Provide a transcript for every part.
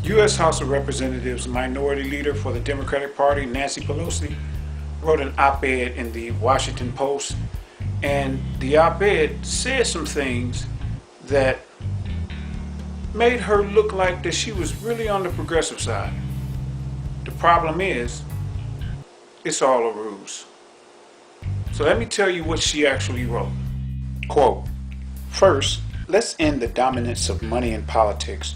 U.S. House of Representatives Minority Leader for the Democratic Party, Nancy Pelosi, wrote an op-ed in the Washington Post, and the op-ed said some things that made her look like that she was really on the progressive side. The problem is, it's all a ruse. So let me tell you what she actually wrote. Quote, "First, let's end the dominance of money in politics.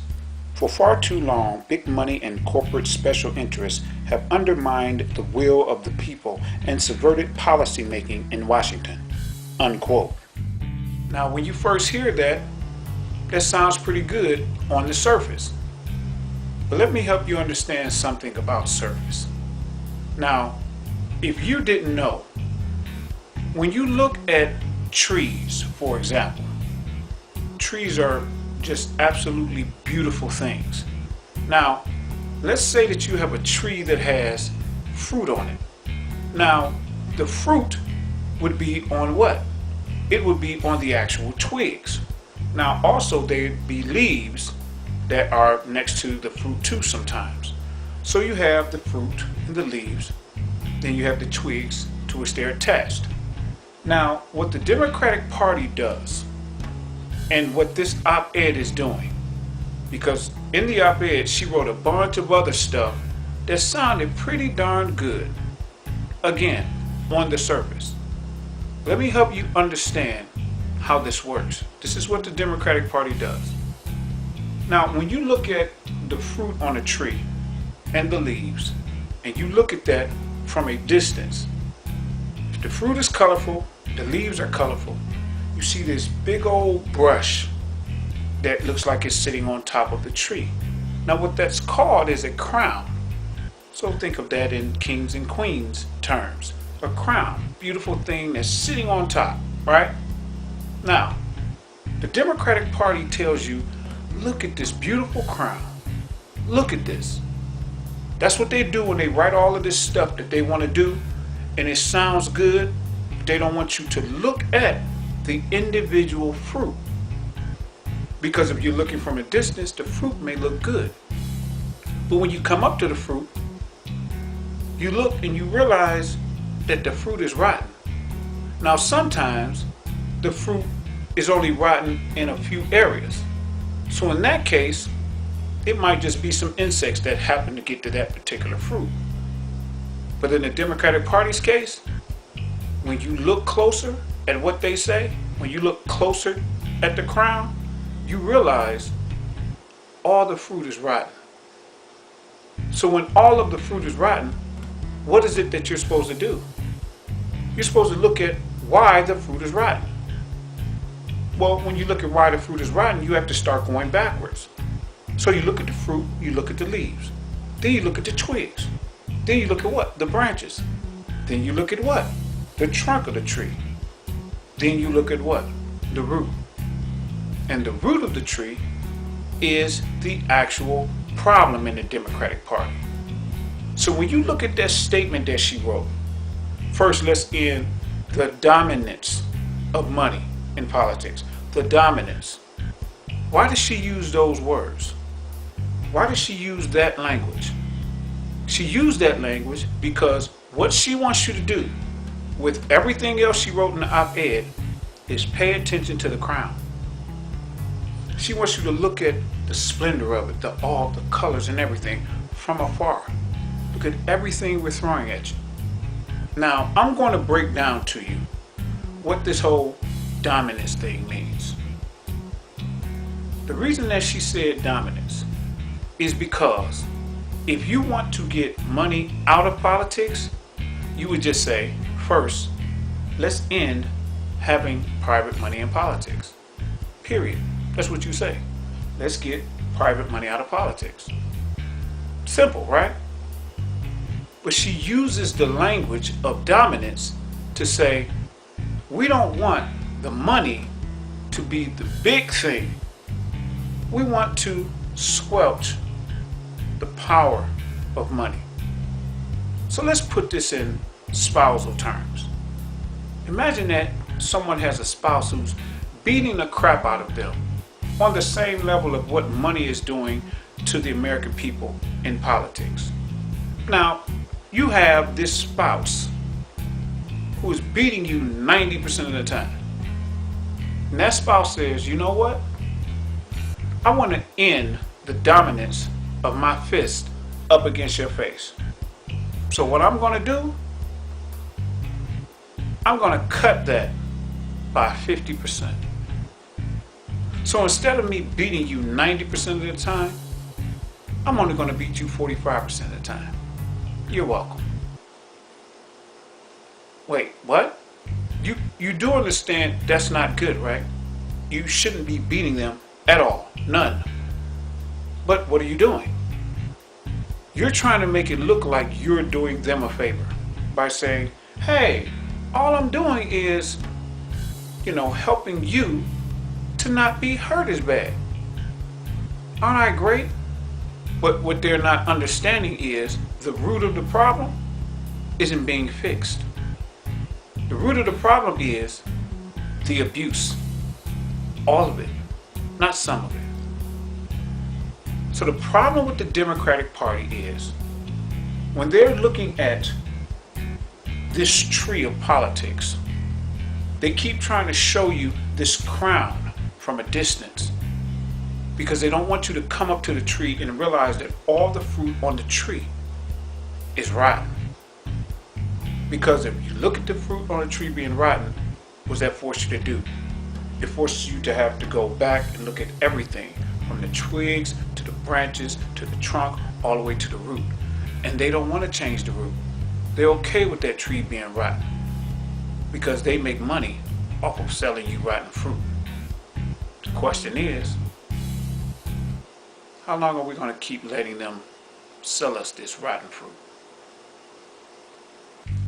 For far too long, big money and corporate special interests have undermined the will of the people and subverted policy making in Washington." Unquote. Now, when you first hear that, that sounds pretty good on the surface. But let me help you understand something about surface. Now, if you didn't know, when you look at trees, for example, trees are just absolutely beautiful things. Now, let's say that you have a tree that has fruit on it. Now, the fruit would be on what? It would be on the actual twigs. Now, also there'd be leaves that are next to the fruit too sometimes. So you have the fruit and the leaves, then you have the twigs to which they're attached. Now, what the Democratic Party does, and what this op-ed is doing, because in the op-ed she wrote a bunch of other stuff that sounded pretty darn good. Again, on the surface. Let me help you understand how this works. This is what the Democratic Party does. Now, when you look at the fruit on a tree and the leaves, and you look at that from a distance, the fruit is colorful, the leaves are colorful. You see this big old brush that looks like it's sitting on top of the tree. Now, what that's called is a crown. So think of that in kings and queens terms. A crown, beautiful thing that's sitting on top, right? Now, the Democratic Party tells you, look at this beautiful crown. Look at this. That's what they do when they write all of this stuff that they want to do, and it sounds good. They don't want you to look at the individual fruit. Because if you're looking from a distance, the fruit may look good. But when you come up to the fruit, you look and you realize that the fruit is rotten. Now, sometimes the fruit is only rotten in a few areas. So in that case, it might just be some insects that happen to get to that particular fruit. But in the Democratic Party's case, when you look closer at what they say, when you look closer at the crown, you realize all the fruit is rotten. So when all of the fruit is rotten, what is it that you're supposed to do? You're supposed to look at why the fruit is rotten. Well, when you look at why the fruit is rotten, you have to start going backwards. So you look at the fruit, you look at the leaves, then you look at the twigs, then you look at what? The branches. Then you look at what? The trunk of the tree. Then you look at what? The root. And the root of the tree is the actual problem in the Democratic Party. So when you look at that statement that she wrote, first let's end the dominance of money in politics. The dominance. Why does she use those words? Why does she use that language? She used that language because what she wants you to do with everything else she wrote in the op-ed is pay attention to the crown. She wants you to look at the splendor of it, all the colors and everything from afar. Look at everything we're throwing at you. Now, I'm going to break down to you what this whole dominance thing means. The reason that she said dominance is because if you want to get money out of politics, you would just say, first, let's end having private money in politics. Period. That's what you say. Let's get private money out of politics. Simple, right? But she uses the language of dominance to say, we don't want the money to be the big thing. We want to squelch the power of money. So let's put this in spousal terms. Imagine that someone has a spouse who's beating the crap out of them on the same level of what money is doing to the American people in politics. Now, you have this spouse who is beating you 90% of the time. And that spouse says, you know what? I want to end the dominance of my fist up against your face. So what I'm going to do, I'm going to cut that by 50%. So instead of me beating you 90% of the time, I'm only going to beat you 45% of the time. You're welcome. Wait, what? You do understand that's not good, right? You shouldn't be beating them at all. None. But what are you doing? You're trying to make it look like you're doing them a favor by saying, hey, all I'm doing is, helping you to not be hurt as bad. Aren't I great? But what they're not understanding is the root of the problem isn't being fixed. The root of the problem is the abuse. All of it, not some of it. So the problem with the Democratic Party is when they're looking at this tree of politics, they keep trying to show you this crown from a distance because they don't want you to come up to the tree and realize that all the fruit on the tree is rotten. Because if you look at the fruit on the tree being rotten, what does that force you to do? It forces you to have to go back and look at everything from the twigs to the branches to the trunk all the way to the root. And they don't want to change the root. They're okay with that tree being rotten because they make money off of selling you rotten fruit. The question is, how long are we going to keep letting them sell us this rotten fruit?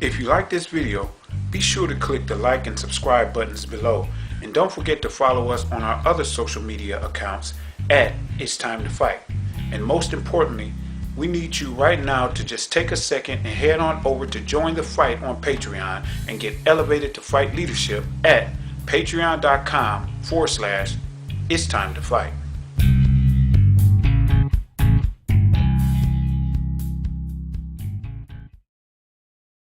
If you like this video, be sure to click the like and subscribe buttons below, and don't forget to follow us on our other social media accounts at It's Time to Fight. And most importantly, we need you right now to just take a second and head on over to join the fight on Patreon and get elevated to fight leadership at patreon.com/It's Time to Fight.